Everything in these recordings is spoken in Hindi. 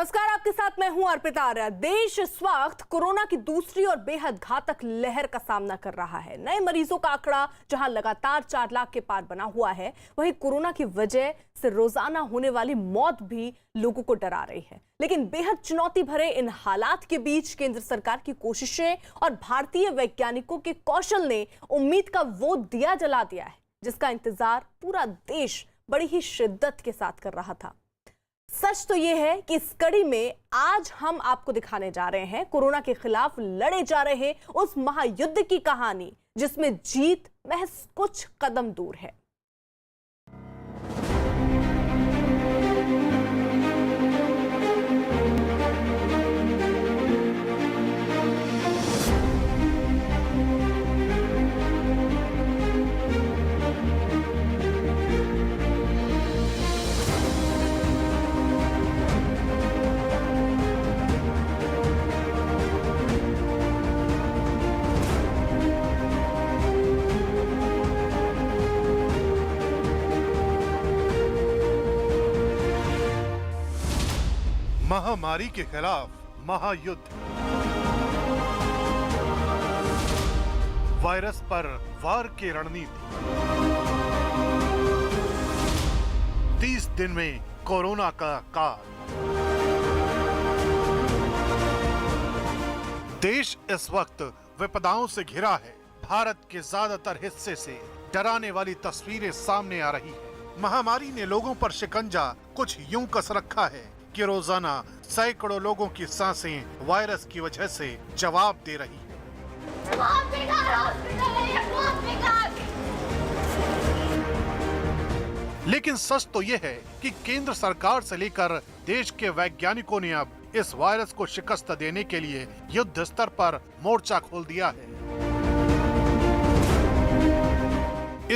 नमस्कार, आपके साथ मैं हूं अर्पिता आर्या। देश इस वक्त कोरोना की दूसरी और बेहद घातक लहर का सामना कर रहा है। नए मरीजों का आंकड़ा जहां लगातार 4 लाख के पार बना हुआ है, वहीं कोरोना की वजह से रोजाना होने वाली मौत भी लोगों को डरा रही है। लेकिन बेहद चुनौती भरे इन हालात के बीच केंद्र सरकार की कोशिशें और भारतीय वैज्ञानिकों के कौशल ने उम्मीद का वो दिया जला दिया है जिसका इंतजार पूरा देश बड़ी ही शिद्दत के साथ कर रहा था। सच तो यह है कि इस कड़ी में आज हम आपको दिखाने जा रहे हैं कोरोना के खिलाफ लड़े जा रहे उस महायुद्ध की कहानी जिसमें जीत महज कुछ कदम दूर है। महामारी के खिलाफ महायुद्ध, वायरस पर वार की रणनीति। 30 दिन में कोरोना का काल। देश इस वक्त विपदाओं से घिरा है। भारत के ज्यादातर हिस्से से डराने वाली तस्वीरें सामने आ रही है। महामारी ने लोगों पर शिकंजा कुछ यूं कस रखा है कि रोजाना सैकड़ों लोगों की सांसें वायरस की वजह से जवाब दे रही है। लेकिन सच तो यह है कि केंद्र सरकार से लेकर देश के वैज्ञानिकों ने अब इस वायरस को शिकस्त देने के लिए युद्ध स्तर पर मोर्चा खोल दिया है।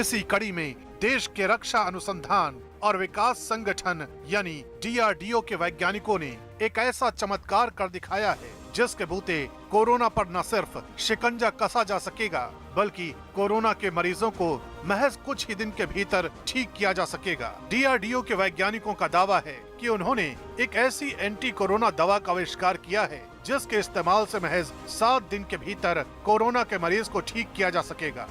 इसी कड़ी में देश के रक्षा अनुसंधान और विकास संगठन यानी DRDO के वैज्ञानिकों ने एक ऐसा चमत्कार कर दिखाया है जिसके बूते कोरोना पर न सिर्फ शिकंजा कसा जा सकेगा बल्कि कोरोना के मरीजों को महज कुछ ही दिन के भीतर ठीक किया जा सकेगा। DRDO के वैज्ञानिकों का दावा है कि उन्होंने एक ऐसी एंटी कोरोना दवा का आविष्कार किया है जिसके इस्तेमाल से महज 7 दिन के भीतर कोरोना के मरीज को ठीक किया जा सकेगा।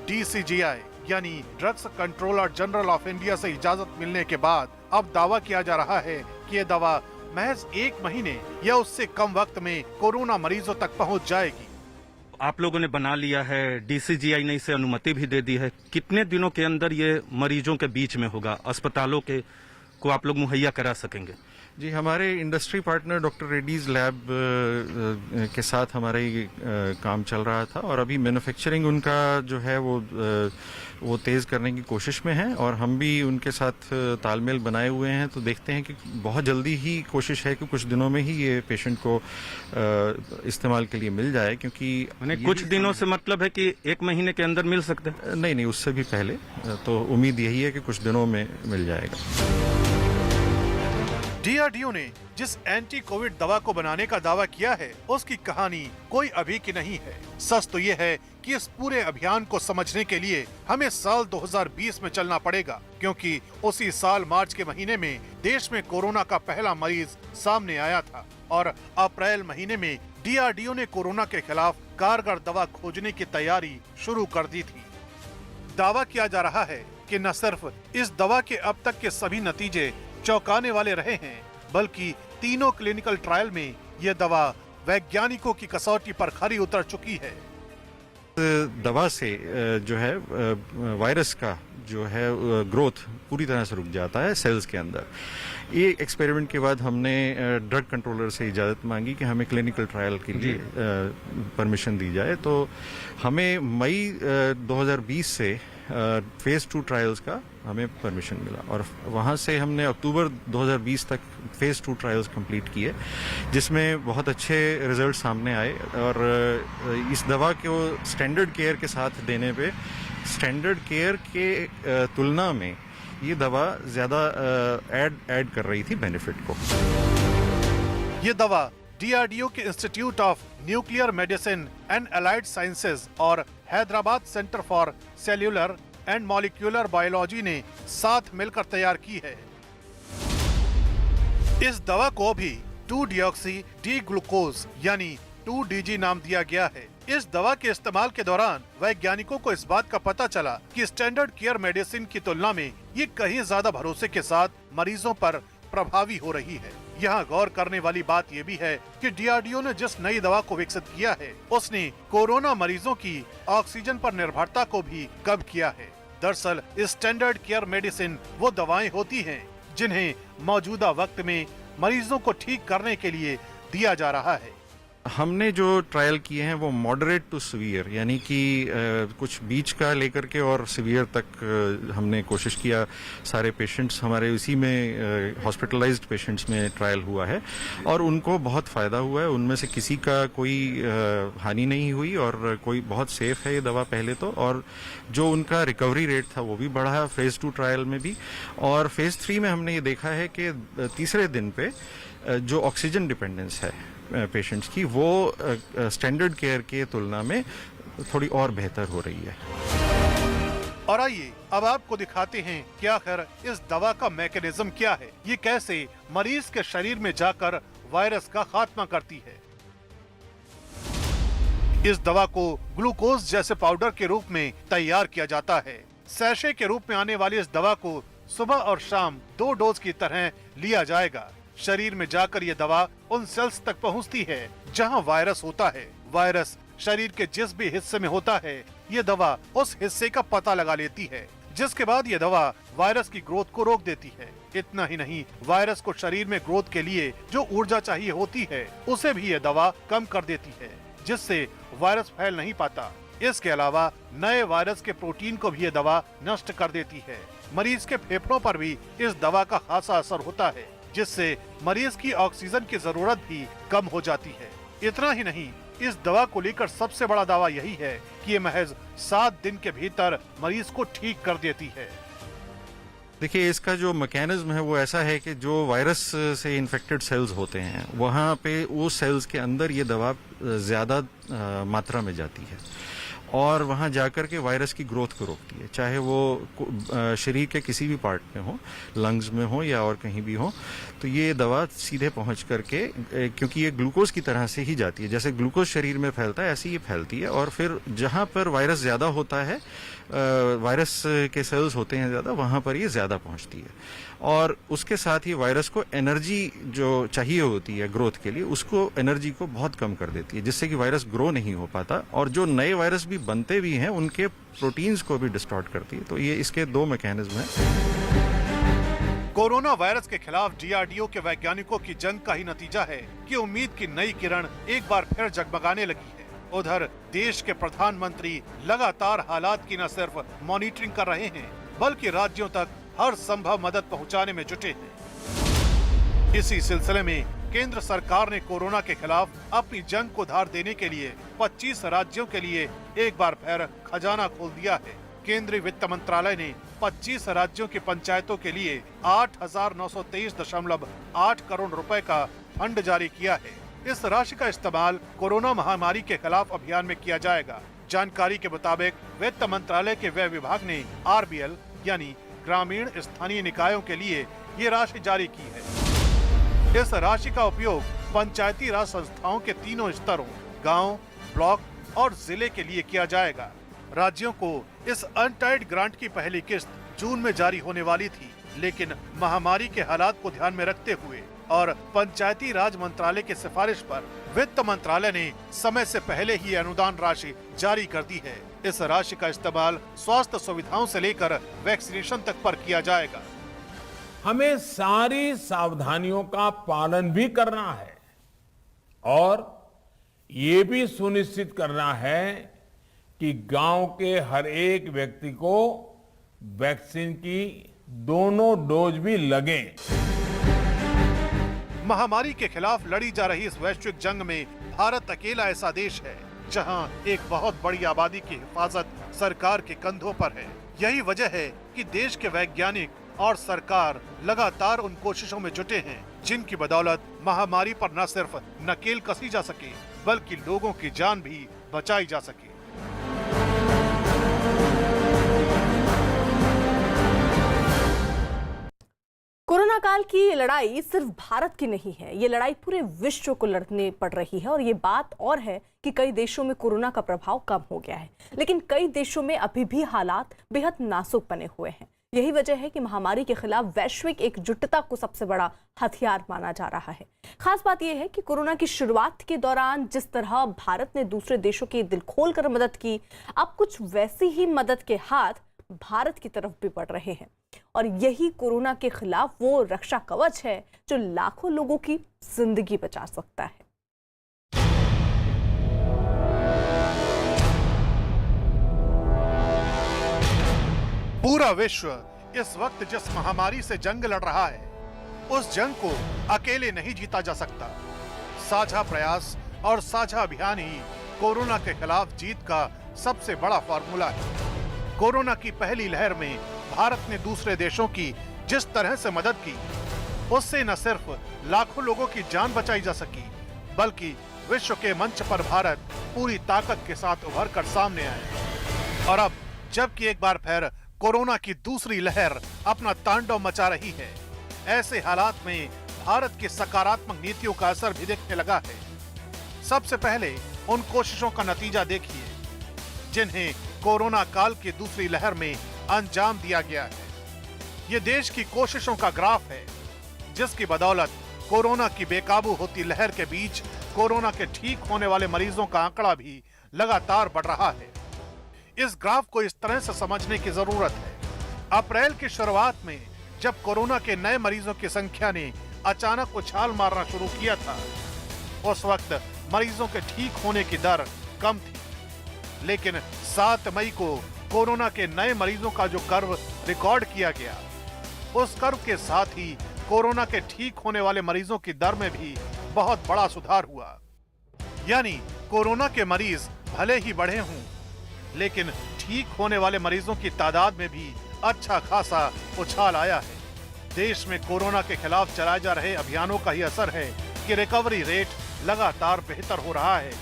DCGI यानी drugs controller general of India से इजाजत मिलने के बाद अब दावा किया जा रहा है कि ये दवा महज 1 महीने या उससे कम वक्त में कोरोना मरीजों तक पहुंच जाएगी। आप लोगों ने बना लिया है, DCGI ने इसे अनुमति भी दे दी है। कितने दिनों के अंदर ये मरीजों के बीच में होगा, अस्पतालों के को आप लोग मुहैया करा सकेंगे? जी, हमारे industry partner doctor Reddy's lab के साथ हमारा ये काम चल रहा था और अभी मैन्युफैक्चरिंग उनका जो है वो तेज करने की कोशिश में है और हम भी उनके साथ तालमेल बनाए हुए हैं। तो देखते हैं कि बहुत जल्दी ही कोशिश है कि कुछ दिनों में ही ये पेशेंट को इस्तेमाल के लिए मिल जाए, क्योंकि कुछ दिनों से मतलब है कि 1 महीने के अंदर मिल सकते हैं? नहीं, उससे भी पहले। तो उम्मीद यही है कि कुछ दिनों में मिल जाएगा। DRDO ने जिस एंटी कोविड दवा को बनाने का दावा किया है उसकी कहानी कोई अभी की नहीं है। सच तो ये है कि इस पूरे अभियान को समझने के लिए हमें साल 2020 में चलना पड़ेगा, क्योंकि उसी साल मार्च के महीने में देश में कोरोना का पहला मरीज सामने आया था और अप्रैल महीने में DRDO ने कोरोना के खिलाफ कारगर दवा खोजने की तैयारी शुरू कर दी थी। दावा किया जा रहा है कि न सिर्फ इस दवा के अब तक के सभी नतीजे चौंकाने वाले रहे हैं, बल्कि तीनों क्लिनिकल ट्रायल में यह दवा वैज्ञानिकों की कसौटी पर खरी उतर चुकी है। दवा से जो है वायरस का जो है ग्रोथ पूरी तरह से रुक जाता है सेल्स के अंदर। ये एक्सपेरिमेंट के बाद हमने ड्रग कंट्रोलर से इजाज़त मांगी कि हमें क्लिनिकल ट्रायल के लिए परमिशन दी जाए। तो हमें मई 2020 से फेज 2 ट्रायल्स का हमें परमिशन मिला और वहाँ से हमने अक्टूबर 2020 तक फेज 2 ट्रायल्स कंप्लीट किए, जिसमें बहुत अच्छे रिजल्ट सामने आए। और इस दवा को स्टैंडर्ड केयर के साथ देने पे स्टैंडर्ड केयर के तुलना में ये दवा ज़्यादा ऐड कर रही थी बेनिफिट को। ये दवा DRDO के institute of nuclear medicine and allied sciences और Hyderabad centre for cellular and molecular biology ने साथ मिलकर तैयार की है। इस दवा को भी 2-डिऑक्सी डी ग्लूकोज यानी 2DG नाम दिया गया है। इस दवा के इस्तेमाल के दौरान वैज्ञानिकों को इस बात का पता चला कि स्टैंडर्ड केयर मेडिसिन की तुलना में ये कहीं ज्यादा भरोसे के साथ मरीजों पर प्रभावी हो रही है। यहाँ गौर करने वाली बात ये भी है कि DRDO ने जिस नई दवा को विकसित किया है उसने कोरोना मरीजों की ऑक्सीजन पर निर्भरता को भी कम किया है। दरअसल स्टैंडर्ड केयर मेडिसिन वो दवाएं होती हैं जिन्हें मौजूदा वक्त में मरीजों को ठीक करने के लिए दिया जा रहा है। हमने जो ट्रायल किए हैं वो मॉडरेट टू सीवियर यानी कि कुछ बीच का लेकर के और सीवियर तक हमने कोशिश किया। सारे पेशेंट्स हमारे उसी में हॉस्पिटलाइज्ड पेशेंट्स में ट्रायल हुआ है और उनको बहुत फायदा हुआ है। उनमें से किसी का कोई हानि नहीं हुई और कोई बहुत सेफ है ये दवा पहले तो, और जो उनका रिकवरी रेट था वो भी बढ़ा है फेज 2 ट्रायल में भी। और फेज 3 में हमने ये देखा है कि तीसरे दिन पे जो ऑक्सीजन डिपेंडेंस है पेशेंट्स की वो स्टैंडर्ड केयर के तुलना में थोड़ी और बेहतर हो रही है। और आइए अब आपको दिखाते हैं कि आखिर इस दवा का मैकेनिज्म क्या है, ये कैसे मरीज के शरीर में जाकर वायरस का खात्मा करती है। इस दवा को ग्लूकोज जैसे पाउडर के रूप में तैयार किया जाता है। सैशे के रूप में आने वाली इस दवा को सुबह और शाम 2 डोज की तरह लिया जाएगा। शरीर में जाकर ये दवा उन सेल्स तक पहुंचती है जहां वायरस होता है। वायरस शरीर के जिस भी हिस्से में होता है ये दवा उस हिस्से का पता लगा लेती है, जिसके बाद ये दवा वायरस की ग्रोथ को रोक देती है। इतना ही नहीं, वायरस को शरीर में ग्रोथ के लिए जो ऊर्जा चाहिए होती है उसे भी ये दवा कम कर देती है, जिससे वायरस फैल नहीं पाता। इसके अलावा नए वायरस के प्रोटीन को भी ये दवा नष्ट कर देती है। मरीज के फेफड़ों पर भी इस दवा का खासा असर होता है, जिससे मरीज की ऑक्सीजन की जरूरत भी कम हो जाती है। इतना ही नहीं, इस दवा को लेकर सबसे बड़ा दावा यही है कि ये महज 7 दिन के भीतर मरीज को ठीक कर देती है। देखिए, इसका जो मैकेनिज्म है वो ऐसा है कि जो वायरस से इन्फेक्टेड सेल्स होते हैं वहाँ पे वो सेल्स के अंदर ये दवा ज्यादा मात्रा में जाती है और वहाँ जाकर के वायरस की ग्रोथ को रोकती है, चाहे वो शरीर के किसी भी पार्ट में हो, लंग्स में हो या और कहीं भी हो। तो ये दवा सीधे पहुँच करके, क्योंकि ये ग्लूकोज की तरह से ही जाती है, जैसे ग्लूकोज शरीर में फैलता है ऐसे ये फैलती है और फिर जहाँ पर वायरस ज़्यादा होता है, वायरस के सेल्स होते हैं ज़्यादा, वहाँ पर ये ज़्यादा पहुँचती है और उसके साथ ही वायरस को एनर्जी जो चाहिए होती है ग्रोथ के लिए, उसको एनर्जी को बहुत कम कर देती है, जिससे कि वायरस ग्रो नहीं हो पाता और जो नए वायरस भी बनते भी हैं उनके प्रोटीन्स को भी डिस्टॉर्ट करती है। तो ये इसके 2 मैकेनिज्म हैं। कोरोना वायरस के खिलाफ DRDO के वैज्ञानिकों की जंग का ही नतीजा है कि उम्मीद की नई किरण एक बार फिर जगमगाने लगी है। उधर देश के प्रधानमंत्री लगातार हालात की न सिर्फ मॉनिटरिंग कर रहे हैं बल्कि राज्यों तक हर संभव मदद पहुंचाने में जुटे हैं। इसी सिलसिले में केंद्र सरकार ने कोरोना के खिलाफ अपनी जंग को धार देने के लिए 25 राज्यों के लिए एक बार फिर खजाना खोल दिया है। केंद्रीय वित्त मंत्रालय ने 25 राज्यों की पंचायतों के लिए 8,923.8 करोड़ रुपए का फंड जारी किया है। इस राशि का इस्तेमाल कोरोना महामारी के खिलाफ अभियान में किया जाएगा। जानकारी के मुताबिक वित्त मंत्रालय के व्यय विभाग ने RBL यानी ग्रामीण स्थानीय निकायों के लिए ये राशि जारी की है। इस राशि का उपयोग पंचायती राज संस्थाओं के तीनों स्तरों गांव, ब्लॉक और जिले के लिए किया जाएगा। राज्यों को इस अनटाइड ग्रांट की पहली किस्त जून में जारी होने वाली थी, लेकिन महामारी के हालात को ध्यान में रखते हुए और पंचायती राज मंत्रालय की सिफारिश पर वित्त मंत्रालय ने समय से पहले ही अनुदान राशि जारी कर दी है। इस राशि का इस्तेमाल स्वास्थ्य सुविधाओं से लेकर वैक्सीनेशन तक पर किया जाएगा। हमें सारी सावधानियों का पालन भी करना है और ये भी सुनिश्चित करना है कि गांव के हर एक व्यक्ति को वैक्सीन की दोनों डोज भी लगे। महामारी के खिलाफ लड़ी जा रही इस वैश्विक जंग में भारत अकेला ऐसा देश है जहां एक बहुत बड़ी आबादी की हिफाजत सरकार के कंधों पर है। यही वजह है कि देश के वैज्ञानिक और सरकार लगातार उन कोशिशों में जुटे हैं जिनकी बदौलत महामारी पर न सिर्फ नकेल कसी जा सके बल्कि लोगों की जान भी बचाई जा सके। कोरोना काल की ये लड़ाई सिर्फ भारत की नहीं है, ये लड़ाई पूरे विश्व को लड़ने पड़ रही है। और ये बात और है कि कई देशों में कोरोना का प्रभाव कम हो गया है, लेकिन कई देशों में अभी भी हालात बेहद नाजुक बने हुए हैं। यही वजह है कि महामारी के खिलाफ वैश्विक एकजुटता को सबसे बड़ा हथियार माना जा रहा है। खास बात यह है कि कोरोना की शुरुआत के दौरान जिस तरह भारत ने दूसरे देशों की दिल खोलकर मदद की, अब कुछ वैसी ही मदद के हाथ भारत की तरफ भी बढ़ रहे हैं। और यही कोरोना के खिलाफ वो रक्षा कवच है जो लाखों लोगों की जिंदगी बचा सकता है। पूरा विश्व इस वक्त जिस महामारी से जंग लड़ रहा है, उस जंग को अकेले नहीं जीता जा सकता। साझा प्रयास और साझा अभियान ही कोरोना के खिलाफ जीत का सबसे बड़ा फॉर्मूला है। कोरोना की पहली लहर में भारत ने दूसरे देशों की जिस तरह से मदद की, उससे न सिर्फ लाखों लोगों की जान बचाई जा सकी, बल्कि विश्व के मंच पर भारत पूरी ताकत के साथ उभर कर सामने आया। और अब जबकि एक बार फिर कोरोना की दूसरी लहर अपना तांडव मचा रही है, ऐसे हालात में भारत की सकारात्मक नीतियों का असर भी दिखने लगा है। सबसे पहले उन कोशिशों का नतीजा देखिए जिन्हें कोरोना काल की दूसरी लहर में अंजाम दिया गया है। ये देश की कोशिशों का ग्राफ है, जिसकी बदौलत कोरोना की बेकाबू होती लहर के बीच कोरोना के ठीक होने वाले मरीजों का आंकड़ा भी लगातार बढ़ रहा है। इस ग्राफ को इस तरह से समझने की जरूरत है। अप्रैल की शुरुआत में जब कोरोना के नए मरीजों की संख्या ने अचानक उछाल मारना शुरू किया था, उस वक्त मरीजों के ठीक होने की दर कम थी। लेकिन 7 मई को कोरोना के नए मरीजों का जो कर्व रिकॉर्ड किया गया, उस कर्व के साथ ही कोरोना के ठीक होने वाले मरीजों की दर में भी बहुत बड़ा सुधार हुआ। यानी कोरोना के मरीज भले ही बढ़े हों, लेकिन ठीक होने वाले मरीजों की तादाद में भी अच्छा खासा उछाल आया है। देश में कोरोना के खिलाफ चलाए जा रहे अभियानों का ही असर है कि रिकवरी रेट लगातार बेहतर हो रहा है।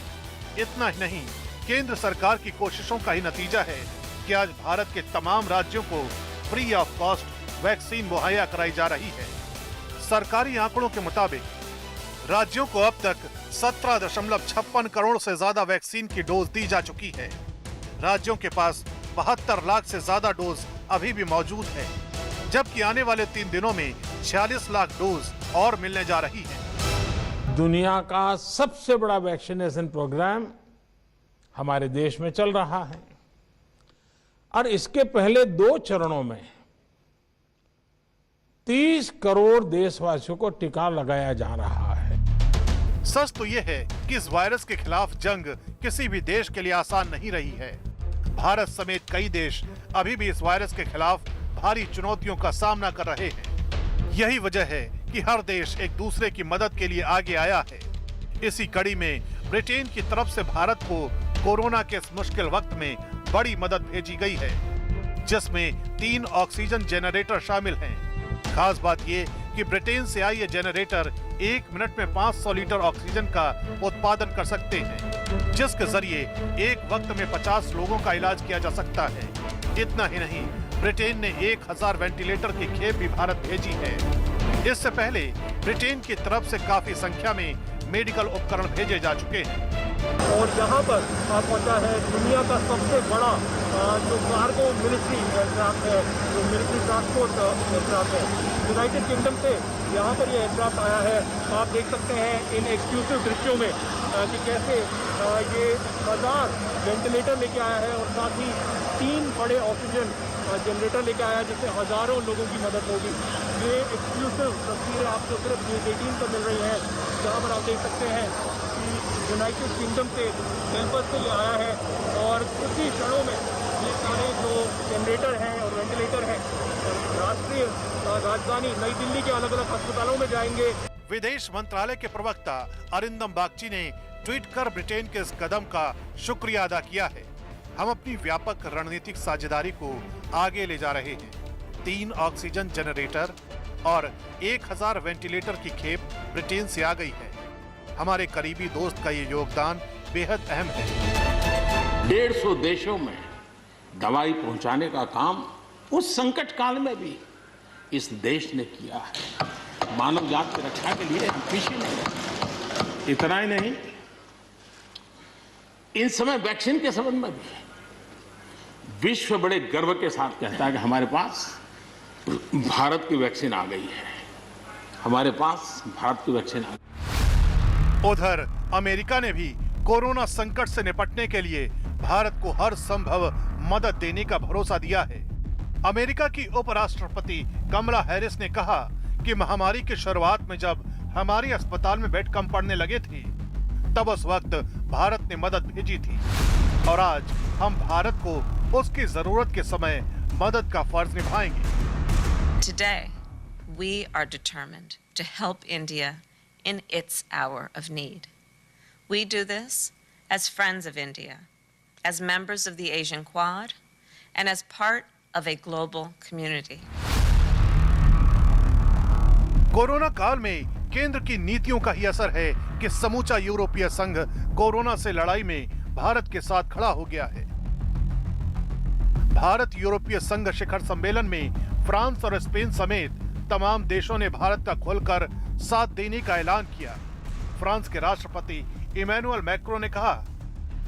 इतना ही नहीं, केंद्र सरकार की कोशिशों का ही नतीजा है कि आज भारत के तमाम राज्यों को फ्री ऑफ कॉस्ट वैक्सीन मुहैया कराई जा रही है। सरकारी आंकड़ों के मुताबिक राज्यों को अब तक 17.56 करोड़ से ज्यादा वैक्सीन की डोज दी जा चुकी है। राज्यों के पास 72 लाख से ज्यादा डोज अभी भी मौजूद है, जबकि आने वाले 3 दिनों में 46 लाख डोज और मिलने जा रही है। दुनिया का सबसे बड़ा वैक्सीनेशन प्रोग्राम हमारे देश में चल रहा है और इसके पहले 2 चरणों में 30 करोड़ देशवासियों को टीका लगाया जा रहा है। सच तो यह है कि इस वायरस के खिलाफ जंग किसी भी देश के लिए आसान नहीं रही है। भारत समेत कई देश अभी भी इस वायरस के खिलाफ भारी चुनौतियों का सामना कर रहे हैं। यही वजह है कि हर देश एक दूसरे की मदद के लिए आगे आया है। इसी कड़ी में ब्रिटेन की तरफ से भारत को कोरोना के इस मुश्किल वक्त में बड़ी मदद भेजी गई है, जिसमें 3 ऑक्सीजन जेनरेटर शामिल हैं। खास बात ये कि ब्रिटेन से आई ये जेनरेटर 1 मिनट में 500 लीटर ऑक्सीजन का उत्पादन कर सकते हैं, जिसके जरिए एक वक्त में 50 लोगों का इलाज किया जा सकता है। इतना ही नहीं, ब्रिटेन ने 1000 वेंटिलेटर की खेप भी भारत भेजी है। इससे पहले ब्रिटेन की तरफ से काफी संख्या में मेडिकल उपकरण भेजे जा चुके हैं। और यहाँ पर पहुंचा है दुनिया का सबसे बड़ा जो कार्गो मिलिट्री एयरक्राफ्ट है, जो मिलिट्री ट्रांसपोर्ट एयरक्राफ्ट है, यूनाइटेड किंगडम से यहाँ पर ये एयरक्राफ्ट आया है। आप देख सकते हैं इन एक्सक्लूसिव दृश्यों में कि कैसे ये 1000 वेंटिलेटर लेके आया है और साथ ही 3 बड़े ऑक्सीजन जनरेटर लेके आया, जिससे हजारों लोगों की मदद होगी। ये एक्सक्लूसिव तस्वीरें आपको सिर्फ न्यूज़ 18 पर मिल रही हैं, जहाँ पर आप देख सकते हैं कि यूनाइटेड किंगडम से बेलफास्ट से ये आया है और कुछ ही क्षणों में ये सारे जो जनरेटर हैं और वेंटिलेटर हैं राष्ट्रीय राजधानी नई दिल्ली के अलग अलग अस्पतालों में जाएंगे। विदेश मंत्रालय के प्रवक्ता अरिंदम बागची ने ट्वीट कर ब्रिटेन के इस कदम का शुक्रिया अदा किया है। हम अपनी व्यापक रणनीतिक साझेदारी को आगे ले जा रहे हैं। 3 ऑक्सीजन जनरेटर और 1000 वेंटिलेटर की खेप ब्रिटेन से आ गई है। हमारे करीबी दोस्त का ये योगदान बेहद अहम है। 150 देशों में दवाई पहुंचाने का काम उस संकट काल में भी इस देश ने किया है। मानव जात की रक्षा के लिए हम पीछे नहीं हैं। इतना ही नहीं, इन समय वैक्सीन के संबंध में भी विश्व बड़े गर्व के साथ कहता है कि हमारे पास भारत की वैक्सीन आ गई है, हमारे पास भारत की वैक्सीन आ गई। उधर अमेरिका ने भी कोरोना संकट से निपटने के लिए भारत को हर संभव मदद देने का भरोसा दिया है। अमेरिका की उपराष्ट्रपति कमला हैरिस ने कहा कि महामारी की शुरुआत में जब हमारे अस्पताल में बेड कम पड़ने लगे थे, तब उस वक्त भारत ने मदद भेजी थी और आज हम भारत को उसकी जरूरत के समय मदद का फर्ज निभाएंगे। Today, we are determined to help India in its hour of need. We do this as friends of India, as members of the Asian Quad, and as part of a global community. Corona काल में केंद्र की नीतियों का ही असर है कि समूचा यूरोपीय संघ कोरोना से लड़ाई में भारत के साथ खड़ा हो गया है। भारत यूरोपीय संघ शिखर सम्मेलन में फ्रांस और स्पेन समेत तमाम देशों ने भारत का खुलकर साथ देने का ऐलान किया। फ्रांस के राष्ट्रपति इमैनुअल मैक्रो ने कहा,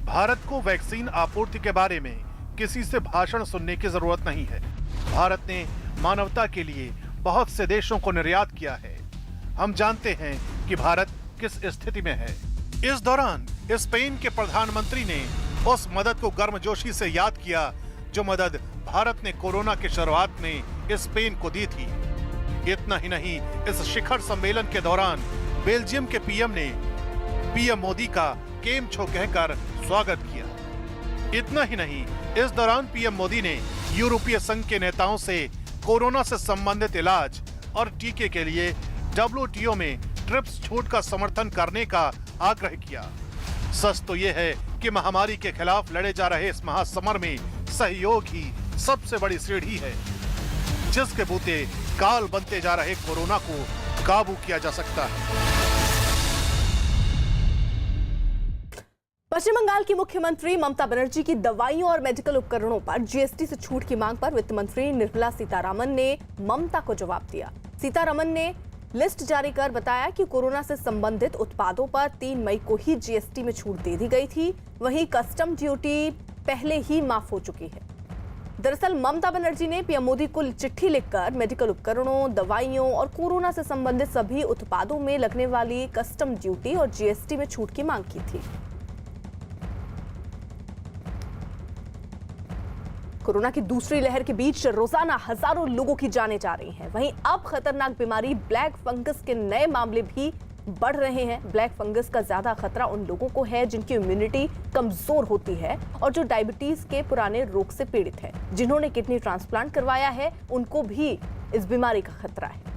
भारत को वैक्सीन आपूर्ति के बारे में किसी से भाषण सुनने की जरूरत नहीं है। भारत ने मानवता के लिए बहुत से देशों को निर्यात किया है। हम जानते हैं कि भारत किस स्थिति में है। इस दौरान स्पेन के प्रधानमंत्री ने उस मदद को गर्मजोशी से याद किया जो मदद भारत ने कोरोना की शुरुआत में स्पेन को दी थी। इतना ही नहीं, इस शिखर सम्मेलन के दौरान बेल्जियम के पीएम ने पीएम मोदी का केम छो कहकर स्वागत किया। इतना ही नहीं, इस दौरान पीएम मोदी ने यूरोपीय संघ के नेताओं से कोरोना से संबंधित इलाज और टीके के लिए WTO में ट्रिप्स छूट का समर्थन करने का आग्रह किया। सच तो यह है कि महामारी के खिलाफ लड़े जा रहे इस महासमर में सहयोग ही सबसे बड़ी सीढ़ी है, जिसके बूते काल बनते जा रहे कोरोना को काबू किया जा सकता है। पश्चिम बंगाल की मुख्यमंत्री ममता बनर्जी की दवाइयों और मेडिकल उपकरणों पर जीएसटी से छूट की मांग पर वित्त मंत्री निर्मला सीतारामन ने ममता को जवाब दिया। सीतारामन ने लिस्ट जारी कर बताया कि कोरोना से संबंधित उत्पादों पर 3 मई को ही जीएसटी में छूट दे दी गई थी। वहीं कस्टम ड्यूटी पहले ही माफ हो चुकी है। दरअसल ममता बनर्जी ने पीएम मोदी को चिट्ठी लिखकर मेडिकल उपकरणों, दवाइयों और कोरोना से संबंधित सभी उत्पादों में लगने वाली कस्टम ड्यूटी और जीएसटी में छूट की मांग की थी। कोरोना की दूसरी लहर के बीच रोजाना हजारों लोगों की जानें जा रही हैं। वहीं अब खतरनाक बीमारी ब्लैक फंगस के नए मामले भी बढ़ रहे हैं। ब्लैक फंगस का ज्यादा खतरा उन लोगों को है जिनकी इम्यूनिटी कमजोर होती है और जो डायबिटीज के पुराने रोग से पीड़ित है। जिन्होंने किडनी ट्रांसप्लांट करवाया है उनको भी इस बीमारी का खतरा है।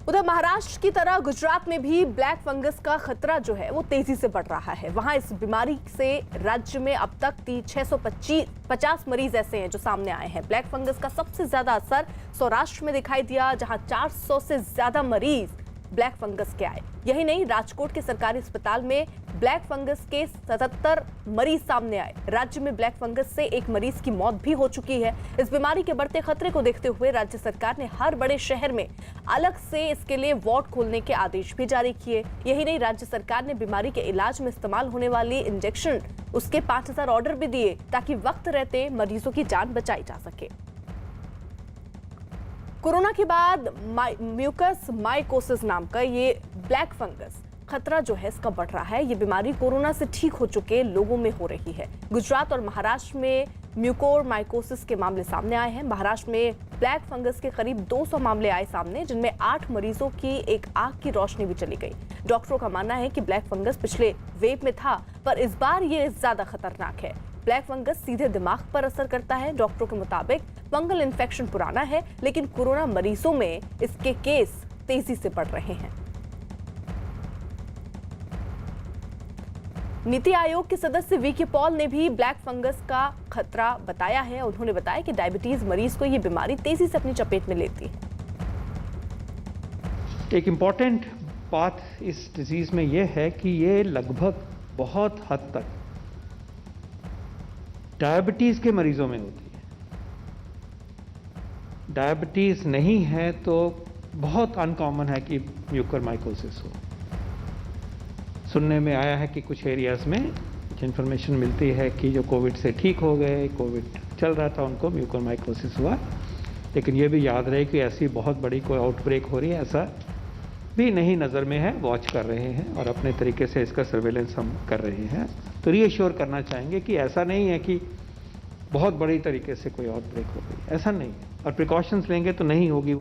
उधर महाराष्ट्र की तरह गुजरात में भी ब्लैक फंगस का खतरा जो है वो तेजी से बढ़ रहा है। वहां इस बीमारी से राज्य में अब तक 650 मरीज ऐसे हैं जो सामने आए हैं। ब्लैक फंगस का सबसे ज्यादा असर सौराष्ट्र में दिखाई दिया, जहां 400 से ज्यादा मरीज ब्लैक फंगस के आए। यही नहीं, राजकोट के सरकारी अस्पताल में ब्लैक फंगस के 77 मरीज सामने आए। राज्य में ब्लैक फंगस से एक मरीज की मौत भी हो चुकी है। इस बीमारी के बढ़ते खतरे को देखते हुए राज्य सरकार ने हर बड़े शहर में अलग से इसके लिए वार्ड खोलने के आदेश भी जारी किए। यही नहीं, राज्य सरकार ने बीमारी के इलाज में इस्तेमाल होने वाली इंजेक्शन उसके 5000 ऑर्डर भी दिए ताकि वक्त रहते मरीजों की जान बचाई जा सके। कोरोना के बाद म्यूकस माइकोसिस नाम का ये ब्लैक फंगस खतरा जो है इसका बढ़ रहा है। ये बीमारी कोरोना से ठीक हो चुके लोगों में हो रही है। गुजरात और महाराष्ट्र में म्यूकोर माइकोसिस के मामले सामने आए हैं। महाराष्ट्र में ब्लैक फंगस के करीब 200 मामले आए सामने, जिनमें 8 मरीजों की एक आंख की रोशनी भी चली गई। डॉक्टरों का मानना है कि ब्लैक फंगस पिछले वेव में था, पर इस बार ये ज्यादा खतरनाक है। ब्लैक फंगस सीधे दिमाग पर असर करता है। डॉक्टरों के मुताबिक फंगल इन्फेक्शन पुराना है, लेकिन कोरोना मरीजों में इसके केस तेजी से बढ़ रहे हैं। नीति आयोग के सदस्य वीके पॉल ने भी ब्लैक फंगस का खतरा बताया है। उन्होंने बताया कि डायबिटीज मरीज को यह बीमारी तेजी से अपनी चपेट में लेती है। एक इम्पॉर्टेंट बात इस डिजीज में यह है कि ये लगभग बहुत हद तक डायबिटीज के मरीजों में होती है। डायबिटीज़ नहीं है तो बहुत अनकॉमन है कि म्यूकरमाइकोसिस हो। सुनने में आया है कि कुछ एरियाज़ में इन्फॉर्मेशन मिलती है कि जो कोविड से ठीक हो गए, कोविड चल रहा था, उनको म्यूकरमाइकोसिस हुआ। लेकिन ये भी याद रहे कि ऐसी बहुत बड़ी कोई आउटब्रेक हो रही है, ऐसा भी नहीं नज़र में है। वॉच कर रहे हैं और अपने तरीके से इसका सर्वेलेंस हम कर रहे हैं। तो रीअश्योर करना चाहेंगे कि ऐसा नहीं है कि बहुत बड़ी तरीके से कोई आउटब्रेक हो गई, ऐसा नहीं है। और प्रिकॉशंस लेंगे तो नहीं होगी।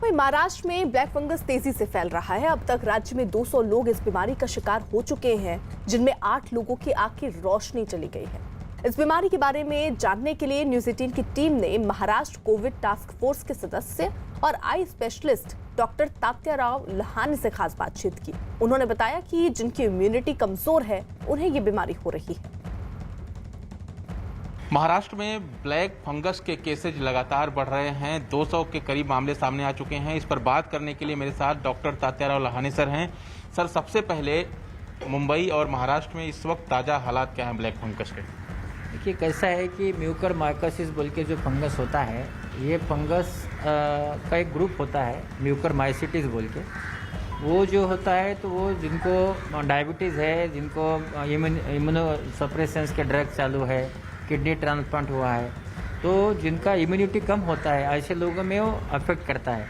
वहीं महाराष्ट्र में ब्लैक फंगस तेजी से फैल रहा है। अब तक राज्य में 200 लोग इस बीमारी का शिकार हो चुके हैं, जिनमें 8 लोगों की आंख की रोशनी चली गई है। इस बीमारी के बारे में जानने के लिए न्यूज 18 की टीम ने महाराष्ट्र कोविड टास्क फोर्स के सदस्य और आई स्पेशलिस्ट डॉक्टर तात्याराव लहानी से खास बातचीत की। उन्होंने बताया कि जिनकी इम्यूनिटी कमजोर है, उन्हें ये बीमारी हो रही है। महाराष्ट्र में ब्लैक फंगस के केसेज लगातार बढ़ रहे हैं। 200 के करीब मामले सामने आ चुके हैं। इस पर बात करने के लिए मेरे साथ डॉक्टर तात्याराव लहानी सर हैं। सर, सबसे पहले मुंबई और महाराष्ट्र में इस वक्त ताज़ा हालात क्या हैं ब्लैक फंगस के? देखिए, कैसा है कि म्यूकरमाइकोसिस बोल के जो फंगस होता है, ये फंगस का एक ग्रुप होता है म्यूकरमाइसिटिस बोल के। वो जो होता है तो वो जिनको डायबिटीज़ है, जिनको इम्यूनोसप्रेसेंस के ड्रग चालू है, किडनी ट्रांसप्लांट हुआ है, तो जिनका इम्यूनिटी कम होता है, ऐसे लोगों में वो अफेक्ट करता है।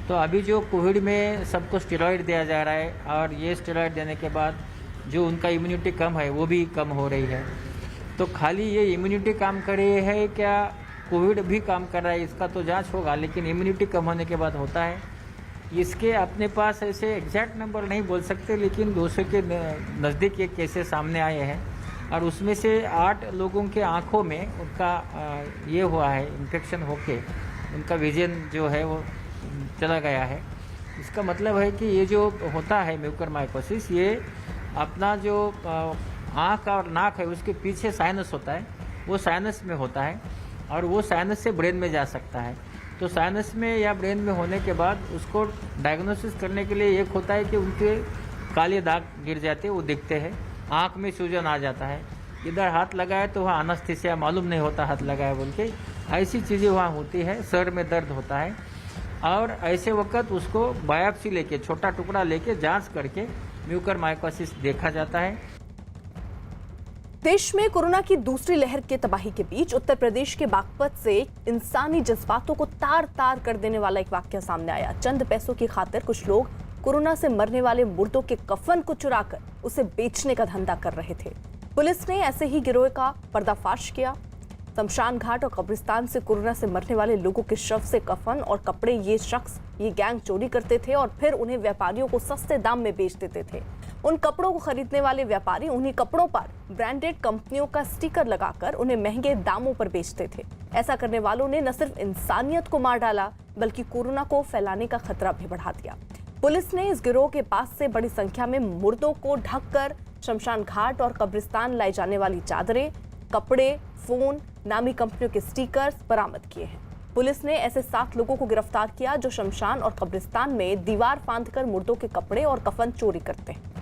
तो अभी जो कोविड में सबको स्टेरॉइड दिया जा रहा है और ये स्टेरॉइड देने के बाद जो उनका इम्यूनिटी कम है वो भी कम हो रही है। तो खाली ये इम्यूनिटी काम कर रही है क्या कोविड भी काम कर रहा है, इसका तो जांच होगा। लेकिन इम्यूनिटी कम होने के बाद होता है। इसके अपने पास ऐसे एग्जैक्ट नंबर नहीं बोल सकते, लेकिन 200 के नज़दीक ये केसेस सामने आए हैं और उसमें से 8 लोगों के आँखों में उनका ये हुआ है, इन्फेक्शन होके उनका विजन जो है वो चला गया है। इसका मतलब है कि ये जो होता है म्यूकरमाइकोसिस, ये अपना जो आँख और नाक है उसके पीछे साइनस होता है, वो साइनस में होता है और वो साइनस से ब्रेन में जा सकता है। तो साइनस में या ब्रेन में होने के बाद उसको डायग्नोसिस करने के लिए एक होता है कि उनके काले दाग गिर जाते हैं, वो दिखते हैं। आँख में सूजन आ जाता है, इधर हाथ लगाए तो वहाँ एनेस्थीसिया मालूम नहीं होता हाथ लगाए बोल के, ऐसी चीज़ें वहाँ होती है। सर में दर्द होता है और ऐसे वक्त उसको बायोप्सी लेके, छोटा टुकड़ा लेके जांच करके म्यूकरमाइकोसिस देखा जाता है। देश में कोरोना की दूसरी लहर के तबाही के बीच उत्तर प्रदेश के बागपत से इंसानी जज्बातों को तार तार कर देने वाला एक वाकया सामने आया। चंद पैसों की खातिर कुछ लोग कोरोना से मरने वाले मुर्दों के कफन को चुराकर उसे बेचने का धंधा कर रहे थे। पुलिस ने ऐसे ही गिरोह का पर्दाफाश किया। शमशान घाट और कब्रिस्तान से कोरोना से मरने वाले लोगों के शव से कफन और कपड़े ये गैंग चोरी करते थे और फिर उन्हें व्यापारियों को सस्ते दाम में बेच देते थे। उन कपड़ों को खरीदने वाले व्यापारी उन्हीं कपड़ों पर ब्रांडेड कंपनियों का स्टिकर लगाकर उन्हें महंगे दामों पर बेचते थे। ऐसा करने वालों ने न सिर्फ इंसानियत को मार डाला, बल्कि कोरोना को फैलाने का खतरा भी बढ़ा दिया। पुलिस ने इस गिरोह के पास से बड़ी संख्या में मुर्दों को ढककर शमशान घाट और कब्रिस्तान लाई जाने वाली चादरें, कपड़े, फोन, नामी कंपनियों के स्टिकर्स बरामद किए हैं। पुलिस ने ऐसे 7 लोगों को गिरफ्तार किया जो शमशान और कब्रिस्तान में दीवार फांदकर मुर्दों के कपड़े और कफन चोरी करते हैं।